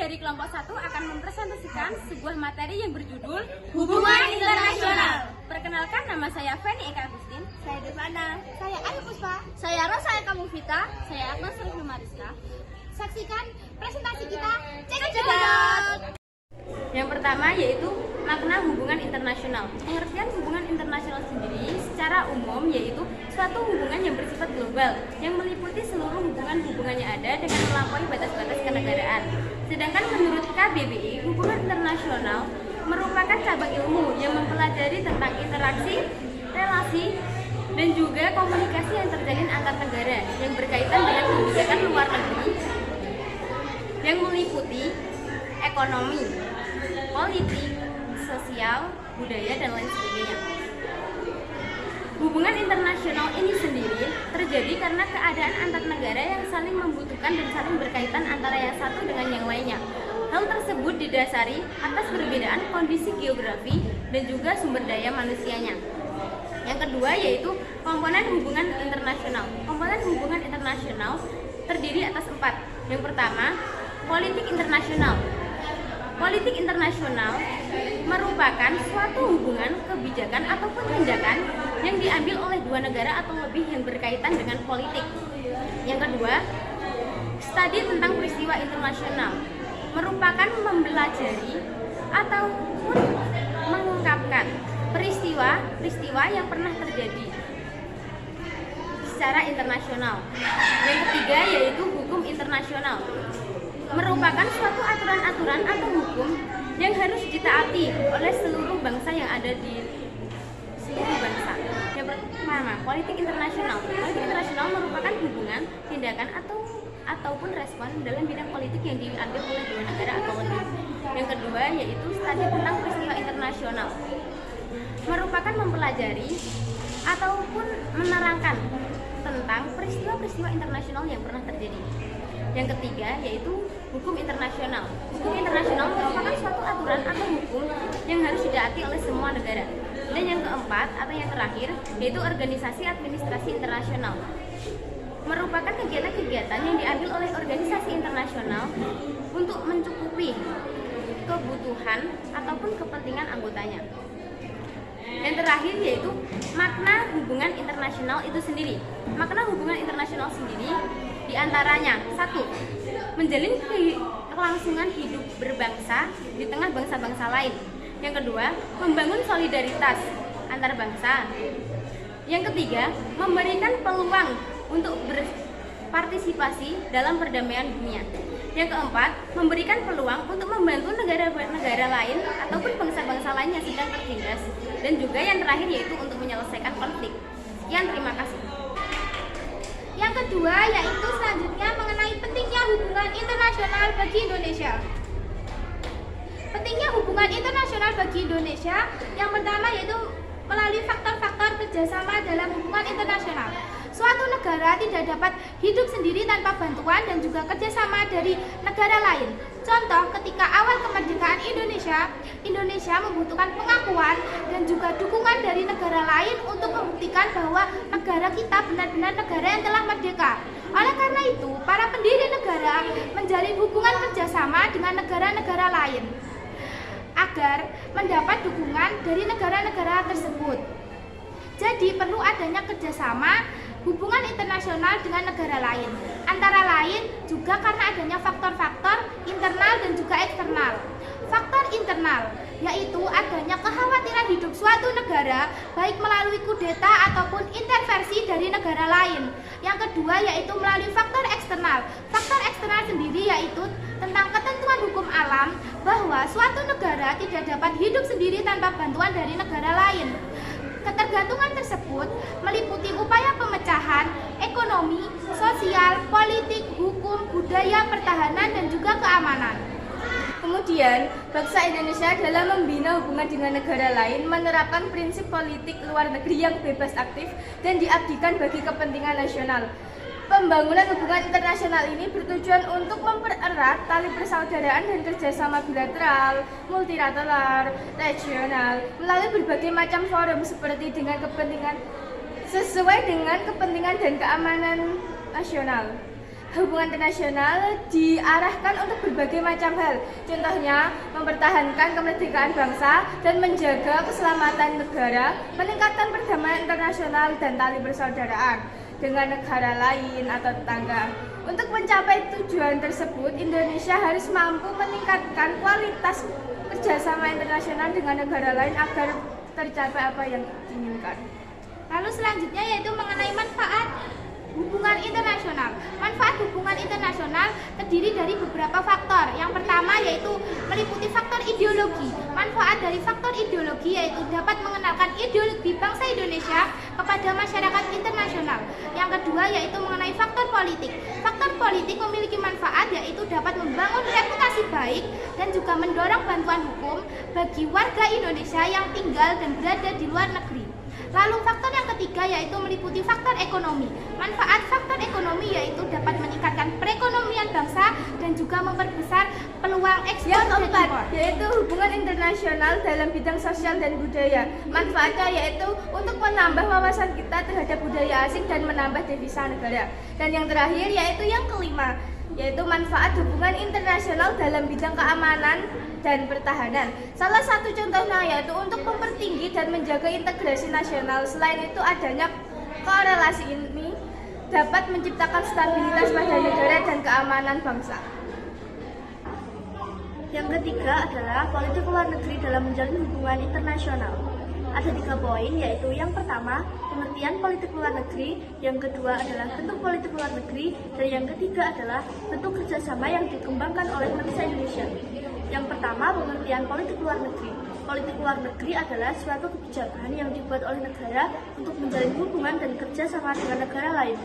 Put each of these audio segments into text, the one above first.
dari kelompok 1 akan mempresentasikan sebuah materi yang berjudul Hubungan Internasional. Perkenalkan, nama saya Feni Eka Agustin. Saya Devana. Saya Ayu Puspa. Saya Rosa Eka Mufita. Saya Agnes Rifnu Mariska. Saksikan presentasi kita. Cekidot. Yang pertama yaitu makna hubungan internasional. Pengertian hubungan internasional sendiri secara umum yaitu suatu hubungan yang bersifat global yang meliputi seluruh hubungan-hubungan yang ada dengan melampaui batas-batas kenegaraan. Sedangkan menurut KBBI, hubungan internasional merupakan cabang ilmu yang mempelajari tentang interaksi, relasi, dan juga komunikasi yang terjalin antar negara yang berkaitan dengan kebijakan luar negeri yang meliputi ekonomi, politik, sosial, budaya, dan lain sebagainya. Hubungan internasional ini sendiri terjadi karena keadaan antar negara yang saling membutuhkan dan saling berkaitan antara yang satu dengan yang lainnya. Hal tersebut didasari atas perbedaan kondisi geografi dan juga sumber daya manusianya. Yang kedua yaitu komponen hubungan internasional. Komponen hubungan internasional terdiri atas 4. Yang pertama, politik internasional. Politik internasional merupakan suatu hubungan, kebijakan, ataupun tindakan yang diambil oleh dua negara atau lebih yang berkaitan dengan politik. Yang kedua, studi tentang peristiwa internasional merupakan mempelajari ataupun mengungkapkan peristiwa yang pernah terjadi secara internasional. Yang ketiga yaitu hukum internasional, merupakan suatu aturan-aturan atau hukum yang harus ditaati oleh seluruh bangsa yang ada di seluruh bangsa. Yang pertama, politik internasional. Politik internasional merupakan hubungan, tindakan ataupun respon dalam bidang politik yang diambil oleh dua negara atau lebih. Yang kedua yaitu studi tentang peristiwa internasional, merupakan mempelajari ataupun menerangkan tentang peristiwa-peristiwa internasional yang pernah terjadi. Yang ketiga yaitu hukum internasional. Hukum internasional merupakan suatu aturan atau hukum yang harus ditaati oleh semua negara. Dan yang keempat atau yang terakhir yaitu organisasi administrasi internasional, merupakan kegiatan-kegiatan yang diambil oleh organisasi internasional untuk mencukupi kebutuhan ataupun kepentingan anggotanya. Yang terakhir yaitu makna hubungan internasional itu sendiri. Makna hubungan internasional sendiri diantaranya 1. Menjalin kelangsungan hidup berbangsa di tengah bangsa-bangsa lain. Yang kedua, membangun solidaritas antar bangsa. Yang ketiga, memberikan peluang untuk berpartisipasi dalam perdamaian dunia. Yang keempat, memberikan peluang untuk membantu negara-negara lain ataupun bangsa-bangsa lain yang sedang tertindas. Dan juga yang terakhir yaitu untuk menyelesaikan konflik. Sekian, terima kasih. Yang kedua yaitu selanjutnya mengenai pentingnya hubungan internasional bagi Indonesia. Pentingnya hubungan internasional bagi Indonesia yang pertama yaitu melalui faktor-faktor kerjasama dalam hubungan internasional. Suatu negara tidak dapat hidup sendiri tanpa bantuan dan juga kerjasama dari negara lain. Contoh, ketika awal kemerdekaan Indonesia membutuhkan pengakuan dan juga dukungan dari negara lain untuk membuktikan bahwa negara kita benar-benar negara yang telah merdeka. Oleh karena itu, para pendiri negara menjalin hubungan kerjasama dengan negara-negara lain agar mendapat dukungan dari negara-negara tersebut. Jadi perlu adanya kerjasama hubungan internasional dengan negara lain. Antara lain juga karena adanya faktor-faktor internal dan juga eksternal. Faktor internal yaitu adanya kekhawatiran hidup suatu negara baik melalui kudeta ataupun intervensi dari negara lain. Yang kedua yaitu melalui faktor eksternal. Faktor eksternal sendiri yaitu tentang ketentuan hukum alam bahwa suatu negara tidak dapat hidup sendiri tanpa bantuan dari negara lain. Ketergantungan tersebut meliputi upaya pemecahan, ekonomi, sosial, politik, hukum, budaya, pertahanan, dan juga keamanan. Kemudian, bangsa Indonesia dalam membina hubungan dengan negara lain menerapkan prinsip politik luar negeri yang bebas aktif dan diabdikan bagi kepentingan nasional. Pembangunan hubungan internasional ini bertujuan untuk mempererat tali persaudaraan dan kerjasama bilateral, multilateral, regional melalui berbagai macam forum seperti dengan kepentingan sesuai dengan kepentingan dan keamanan nasional. hubungan internasional diarahkan untuk berbagai macam hal. Contohnya, mempertahankan kemerdekaan bangsa dan menjaga keselamatan negara, meningkatkan perdamaian internasional dan tali persaudaraan dengan negara lain atau tetangga. Untuk mencapai tujuan tersebut, Indonesia harus mampu meningkatkan kualitas kerjasama internasional dengan negara lain agar tercapai apa yang diinginkan. Lalu selanjutnya yaitu mengenai manfaat hubungan internasional. Manfaat hubungan internasional terdiri dari beberapa faktor. Yang pertama yaitu meliputi faktor ideologi. Manfaat dari faktor ideologi yaitu dapat mengenalkan ideologi bangsa Indonesia kepada masyarakat internasional. Yang kedua yaitu mengenai faktor politik. Faktor politik memiliki manfaat yaitu dapat membangun reputasi baik dan juga mendorong bantuan hukum bagi warga Indonesia yang tinggal dan berada di luar negeri. Lalu faktor yang ketiga yaitu meliputi faktor ekonomi. Manfaat faktor ekonomi yaitu dapat meningkatkan perekonomian bangsa dan juga memperbesar peluang ekspor Yang dan keempat impor. yaitu hubungan internasional dalam bidang sosial dan budaya. Manfaatnya yaitu untuk menambah wawasan kita terhadap budaya asing dan menambah devisa negara. Dan yang terakhir yaitu yang kelima, yaitu manfaat hubungan internasional dalam bidang keamanan dan pertahanan. Salah satu contohnya yaitu untuk mempertinggi dan menjaga integrasi nasional. Selain itu, adanya korelasi ini dapat menciptakan stabilitas pada negara dan keamanan bangsa. Yang ketiga adalah politik luar negeri dalam menjalin hubungan internasional. Ada 3 poin, yaitu yang pertama, pengertian politik luar negeri, yang kedua adalah bentuk politik luar negeri, dan yang ketiga adalah bentuk kerjasama yang dikembangkan oleh bangsa Indonesia. Yang pertama, pengertian politik luar negeri. Politik luar negeri adalah suatu kebijakan yang dibuat oleh negara untuk menjalin hubungan dan kerjasama dengan negara lain.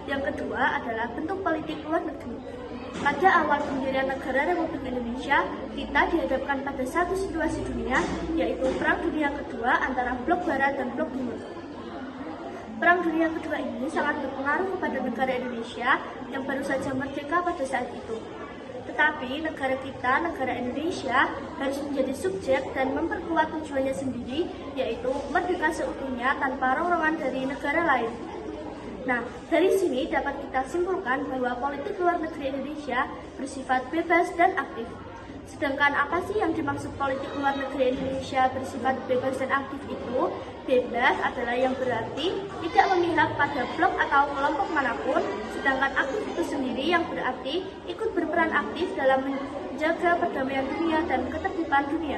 Yang kedua adalah bentuk politik luar negeri. Pada awal pendirian negara Republik Indonesia, kita dihadapkan pada satu situasi dunia, yaitu Perang Dunia Kedua antara Blok Barat dan Blok Timur. Perang Dunia Kedua ini sangat berpengaruh kepada negara Indonesia yang baru saja merdeka pada saat itu. Tetapi negara kita, negara Indonesia, harus menjadi subjek dan memperkuat tujuannya sendiri, yaitu merdeka seutuhnya tanpa rongrongan dari negara lain. Nah, dari sini dapat kita simpulkan bahwa politik luar negeri Indonesia bersifat bebas dan aktif. Sedangkan apa sih yang dimaksud politik luar negeri Indonesia bersifat bebas dan aktif itu? Bebas adalah yang berarti tidak memihak pada blok atau kelompok manapun, sedangkan aktif itu sendiri yang berarti ikut berperan aktif dalam menjaga perdamaian dunia dan ketertiban dunia.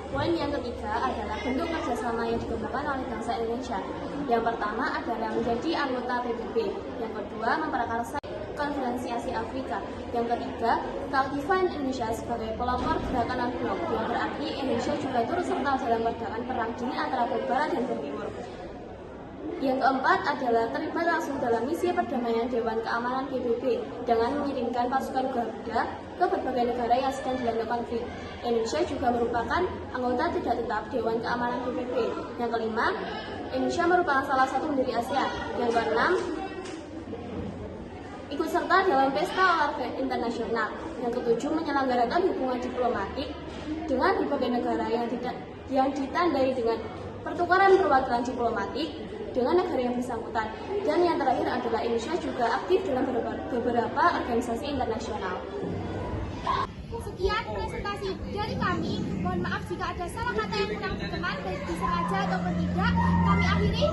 Poin yang ketiga adalah bentuk kerjasama yang dikembangkan oleh bangsa Indonesia. Yang pertama adalah menjadi anggota PBB. Yang kedua, memperakarsai Konferensi Asia Afrika. Yang ketiga, keaktifan Indonesia sebagai pelopor gerakan non-blok, yang berarti Indonesia juga turut serta dalam peperangan perang dingin antara Blok Barat dan Blok Timur. Yang keempat adalah terlibat langsung dalam misi perdamaian Dewan Keamanan PBB dengan mengirimkan pasukan Garuda ke berbagai negara yang sedang dilanda konflik. Indonesia juga merupakan anggota tidak tetap Dewan Keamanan PBB. Yang kelima, Indonesia merupakan salah satu pendiri ASEAN. Yang keenam, ikut serta dalam pesta olahraga internasional. Yang ketujuh, menyelenggarakan hubungan diplomatik dengan berbagai negara yang ditandai dengan pertukaran perwakilan diplomatik dengan negara yang bersangkutan. Dan yang terakhir adalah Indonesia juga aktif dalam beberapa organisasi internasional. Sekian presentasi dari kami. Mohon maaf jika ada salah kata yang kurang berkenan, baik disengaja ataupun tidak. Kami akhiri.